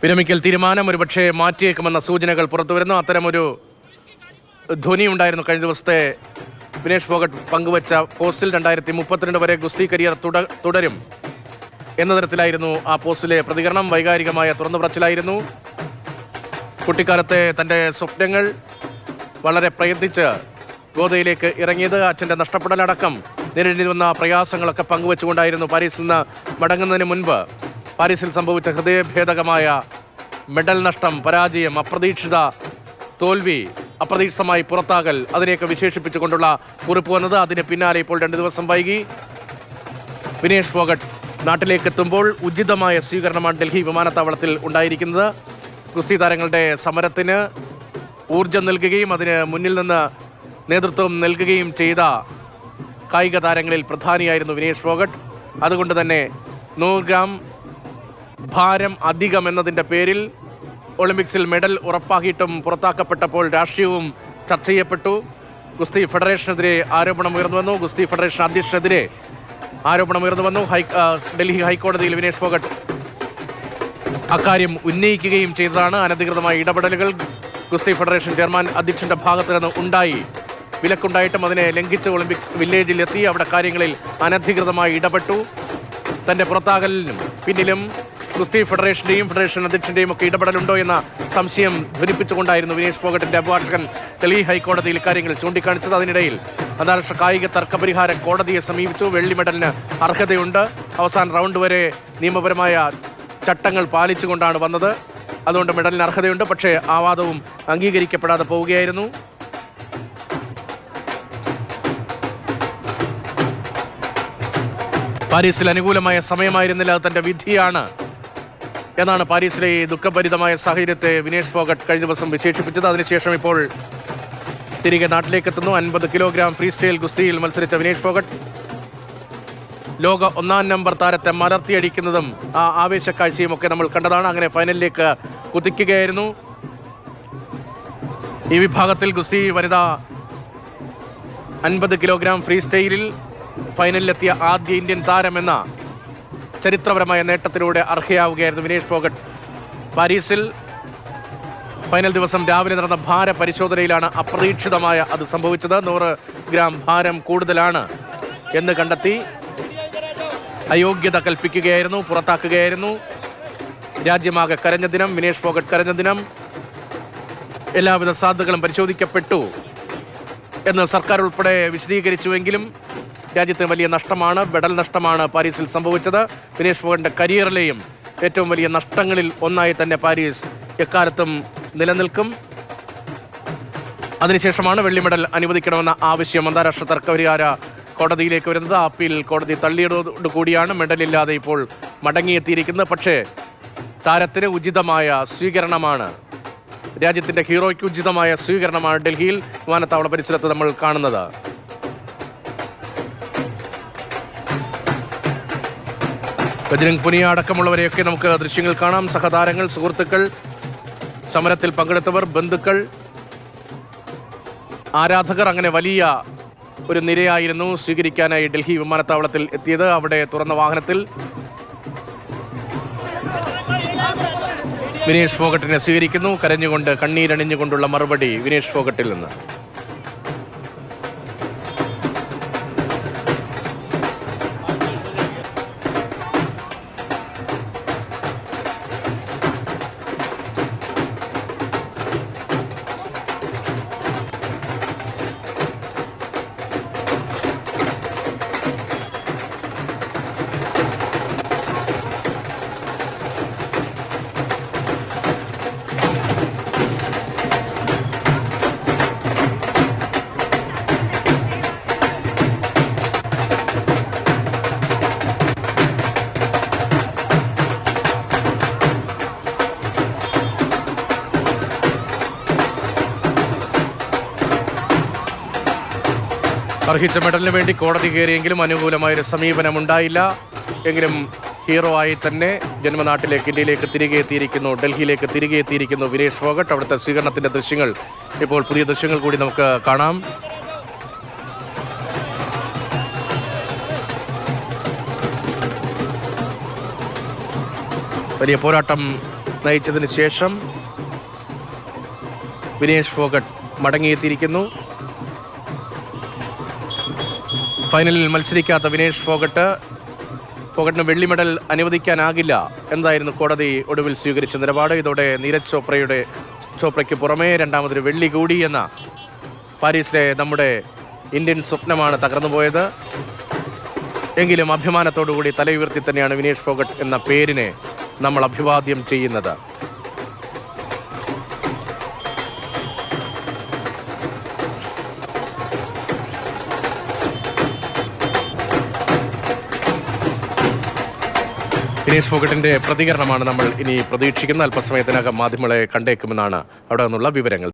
വിരമിക്കൽ തീരുമാനം ഒരുപക്ഷെ മാറ്റിയേക്കുമെന്ന സൂചനകൾ പുറത്തുവരുന്നു. അത്തരമൊരു ധ്വനി ഉണ്ടായിരുന്നു കഴിഞ്ഞ ദിവസത്തെ വിനേഷ് ഫോഗട്ട് പങ്കുവച്ച പോസ്റ്റിൽ. 2032 വരെ ഗുസ്തി കരിയർ തുടരും എന്ന തരത്തിലായിരുന്നു ആ പോസ്റ്റിലെ പ്രതികരണം. വൈകാരികമായ തുറന്നു പറച്ചിലായിരുന്നു. കുട്ടിക്കാലത്തെ തൻ്റെ സ്വപ്നങ്ങൾ വളരെ പ്രയത്നിച്ച് ഗോദയിലേക്ക് ഇറങ്ങിയത്, അച്ഛൻ്റെ നഷ്ടപ്പെടലടക്കം നേരിടേണ്ടി വന്ന പ്രയാസങ്ങളൊക്കെ പങ്കുവെച്ചുകൊണ്ടായിരുന്നു പാരീസിൽ നിന്ന് മടങ്ങുന്നതിന് മുൻപ് പാരീസിൽ സംഭവിച്ച ഹൃദയഭേദകമായ മെഡൽ നഷ്ടം, പരാജയം, അപ്രതീക്ഷിത തോൽവി, അപ്രതീക്ഷിതമായി പുറത്താകൽ, അതിനെയൊക്കെ വിശേഷിപ്പിച്ചുകൊണ്ടുള്ള കുറിപ്പ് വന്നത്. അതിന് പിന്നാലെ ഇപ്പോൾ 2 ദിവസം വൈകി വിനേഷ് ഫോഗട്ട് നാട്ടിലേക്ക് എത്തുമ്പോൾ ഉചിതമായ സ്വീകരണമാണ് ഡൽഹി വിമാനത്താവളത്തിൽ ഉണ്ടായിരിക്കുന്നത്. ഗുസ്തി താരങ്ങളുടെ സമരത്തിന് ഊർജം നൽകുകയും അതിന് മുന്നിൽ നിന്ന് നേതൃത്വം നൽകുകയും ചെയ്ത കായിക താരങ്ങളിൽ പ്രധാനിയായിരുന്നു വിനേഷ് ഫോഗട്ട്. അതുകൊണ്ട് തന്നെ 100 ഗ്രാം ഭാരം അധികം എന്നതിൻ്റെ പേരിൽ ഒളിമ്പിക്സിൽ മെഡൽ ഉറപ്പാക്കിയിട്ടും പുറത്താക്കപ്പെട്ടപ്പോൾ രാഷ്ട്രീയവും ചർച്ച ചെയ്യപ്പെട്ടു. ഗുസ്തി ഫെഡറേഷനെതിരെ ആരോപണം ഉയർന്നു വന്നു. ഗുസ്തി ഫെഡറേഷൻ അധ്യക്ഷനെതിരെ ആരോപണം ഉയർന്നു വന്നു. ഡൽഹി ഹൈക്കോടതിയിൽ വിനേഷ് ഫോഗട്ട് അക്കാര്യം ഉന്നയിക്കുകയും ചെയ്തതാണ്. അനധികൃതമായ ഇടപെടലുകൾ ഗുസ്തി ഫെഡറേഷൻ ചെയർമാൻ അധ്യക്ഷന്റെ ഭാഗത്ത് നിന്ന് ഉണ്ടായി. വിലക്കുണ്ടായിട്ടും അതിനെ ലംഘിച്ച് ഒളിമ്പിക്സ് വില്ലേജിൽ എത്തി അവിടെ കാര്യങ്ങളിൽ അനധികൃതമായി ഇടപെട്ടു. തൻ്റെ പുറത്താകലിനും പിന്നിലും ഗുസ്തി ഫെഡറേഷൻ്റെയും ഫെഡറേഷൻ അധ്യക്ഷൻ്റെയും ഒക്കെ ഇടപെടലുണ്ടോ എന്ന സംശയം ധ്വനിപ്പിച്ചുകൊണ്ടായിരുന്നു വിനേഷ് ഫോഗട്ടിൻ്റെ അഭിഭാഷകൻ ഡൽഹി ഹൈക്കോടതിയിൽ ഇക്കാര്യങ്ങൾ ചൂണ്ടിക്കാണിച്ചത്. അതിനിടയിൽ അന്താരാഷ്ട്ര കായിക തർക്കപരിഹാര കോടതിയെ സമീപിച്ചു. വെള്ളി മെഡലിന് അർഹതയുണ്ട്. അവസാന റൗണ്ട് വരെ നിയമപരമായ ചട്ടങ്ങൾ പാലിച്ചുകൊണ്ടാണ് വന്നത്. അതുകൊണ്ട് മെഡലിന് അർഹതയുണ്ട്. പക്ഷേ ആ വാദവും അംഗീകരിക്കപ്പെടാതെ പോവുകയായിരുന്നു. പാരീസിൽ അനുകൂലമായ സമയമായിരുന്നില്ല, അത് തൻ്റെ വിധിയാണ് എന്നാണ് പാരീസിലെ ഈ ദുഃഖഭരിതമായ സാഹചര്യത്തെ വിനേഷ് ഫോഗട്ട് കഴിഞ്ഞ ദിവസം വിശേഷിപ്പിച്ചത്. അതിനുശേഷം ഇപ്പോൾ തിരികെ നാട്ടിലേക്ക് എത്തുന്നു. 50 കിലോഗ്രാം ഫ്രീ സ്റ്റൈൽ ഗുസ്തിയിൽ മത്സരിച്ച വിനേഷ് ഫോഗട്ട് ലോക 1-ാം നമ്പർ താരത്തെ മലർത്തിയടിക്കുന്നതും ആ ആവേശക്കാഴ്ചയും ഒക്കെ നമ്മൾ കണ്ടതാണ്. അങ്ങനെ ഫൈനലിലേക്ക് കുതിക്കുകയായിരുന്നു. ഈ വിഭാഗത്തിൽ ഗുസ്തി വനിതാ 50 കിലോഗ്രാം ഫ്രീ സ്റ്റൈലിൽ ഫൈനലിലെത്തിയ ആദ്യ ഇന്ത്യൻ താരമെന്ന ചരിത്രപരമായ നേട്ടത്തിലൂടെ അർഹയാവുകയായിരുന്നു വിനേഷ് ഫോഗട്ട്. പാരീസിൽ ഫൈനൽ ദിവസം രാവിലെ നടന്ന ഭാര പരിശോധനയിലാണ് അപ്രതീക്ഷിതമായ അത് സംഭവിച്ചത്. 100 ഗ്രാം ഭാരം കൂടുതലാണ് എന്ന് കണ്ടെത്തി അയോഗ്യത കൽപ്പിക്കുകയായിരുന്നു, പുറത്താക്കുകയായിരുന്നു. രാജ്യമാകെ കരഞ്ഞ ദിനം, വിനേഷ് ഫോഗട്ട് കരഞ്ഞ ദിനം. എല്ലാവിധ സാധ്യതകളും പരിശോധിക്കപ്പെട്ടു എന്ന് സർക്കാർ ഉൾപ്പെടെ വിശദീകരിച്ചുവെങ്കിലും രാജ്യത്തിന് വലിയ നഷ്ടമാണ്, മെഡൽ നഷ്ടമാണ് പാരീസിൽ സംഭവിച്ചത്. വിനേഷ് ഫോഗട്ടിൻ്റെ കരിയറിലെയും ഏറ്റവും വലിയ നഷ്ടങ്ങളിൽ ഒന്നായി തന്നെ പാരീസ് എക്കാലത്തും നിലനിൽക്കും. അതിനുശേഷമാണ് വെള്ളി മെഡൽ അനുവദിക്കണമെന്ന ആവശ്യം അന്താരാഷ്ട്ര തർക്കപരിഹാര കോടതിയിലേക്ക് വരുന്നത്. അപ്പീൽ കോടതി തള്ളിയതോടുകൂടിയാണ് മെഡലില്ലാതെ ഇപ്പോൾ മടങ്ങിയെത്തിയിരിക്കുന്നത്. പക്ഷേ താരത്തിന് ഉചിതമായ സ്വീകരണമാണ്, രാജ്യത്തിൻ്റെ ഹീറോയ്ക്ക് ഉചിതമായ സ്വീകരണമാണ് ഡൽഹിയിൽ വിമാനത്താവള പരിസരത്ത് നമ്മൾ കാണുന്നത്. ബജ്രംഗ് പുനിയ അടക്കമുള്ളവരെയൊക്കെ നമുക്ക് ദൃശ്യങ്ങൾ കാണാം. സഹതാരങ്ങൾ, സുഹൃത്തുക്കൾ, സമരത്തിൽ പങ്കെടുത്തവർ, ബന്ധുക്കൾ, ആരാധകർ, അങ്ങനെ വലിയ ഒരു നിരയായിരുന്നു സ്വീകരിക്കാനായി ഡൽഹി വിമാനത്താവളത്തിൽ എത്തിയത്. അവിടെ തുറന്ന വാഹനത്തിൽ വിനേഷ് ഫോഗട്ടിനെ സ്വീകരിക്കുന്നു. കരഞ്ഞുകൊണ്ട്, കണ്ണീരണിഞ്ഞുകൊണ്ടുള്ള മറുപടി വിനേഷ് ഫോഗട്ടിൽ നിന്ന്. അർഹിച്ച മെഡലിന് വേണ്ടി കോടതി കയറിയെങ്കിലും അനുകൂലമായൊരു സമീപനമുണ്ടായില്ല. എങ്കിലും ഹീറോ ആയി തന്നെ ജന്മനാട്ടിലേക്ക്, ഇന്ത്യയിലേക്ക് തിരികെ എത്തിയിരിക്കുന്നു, ഡൽഹിയിലേക്ക് തിരികെ എത്തിയിരിക്കുന്നു വിനേഷ് ഫോഗട്ട്. അവിടുത്തെ സ്വീകരണത്തിൻ്റെ ദൃശ്യങ്ങൾ, ഇപ്പോൾ പുതിയ ദൃശ്യങ്ങൾ കൂടി നമുക്ക് കാണാം. വലിയ പോരാട്ടം നയിച്ചതിന് ശേഷം വിനേഷ് ഫോഗട്ട് മടങ്ങിയെത്തിയിരിക്കുന്നു. ഫൈനലിൽ മത്സരിക്കാത്ത വിനേഷ് ഫോഗട്ടിന് വെള്ളി മെഡൽ അനുവദിക്കാനാകില്ല എന്തായിരുന്നു കോടതി ഒടുവിൽ സ്വീകരിച്ച നിലപാട്. ഇതോടെ നീരജ് ചോപ്രയ്ക്ക് പുറമേ രണ്ടാമതൊരു വെള്ളി കൂടി എന്ന പാരീസിലെ നമ്മുടെ ഇന്ത്യൻ സ്വപ്നമാണ് തകർന്നുപോയത്. എങ്കിലും അഭിമാനത്തോടുകൂടി തലയുയർത്തി തന്നെയാണ് വിനേഷ് ഫോഗട്ട് എന്ന പേരിനെ നമ്മൾ അഭിവാദ്യം ചെയ്യുന്നത്. വിനേഷ് ഫോഗട്ടിന്റെ പ്രതികരണമാണ് നമ്മൾ ഇനി പ്രതീക്ഷിക്കുന്ന. അല്പസമയത്തിനകം മാധ്യമങ്ങളെ കണ്ടേക്കുമെന്നാണ് അവിടെ നിന്നുള്ള വിവരങ്ങൾ.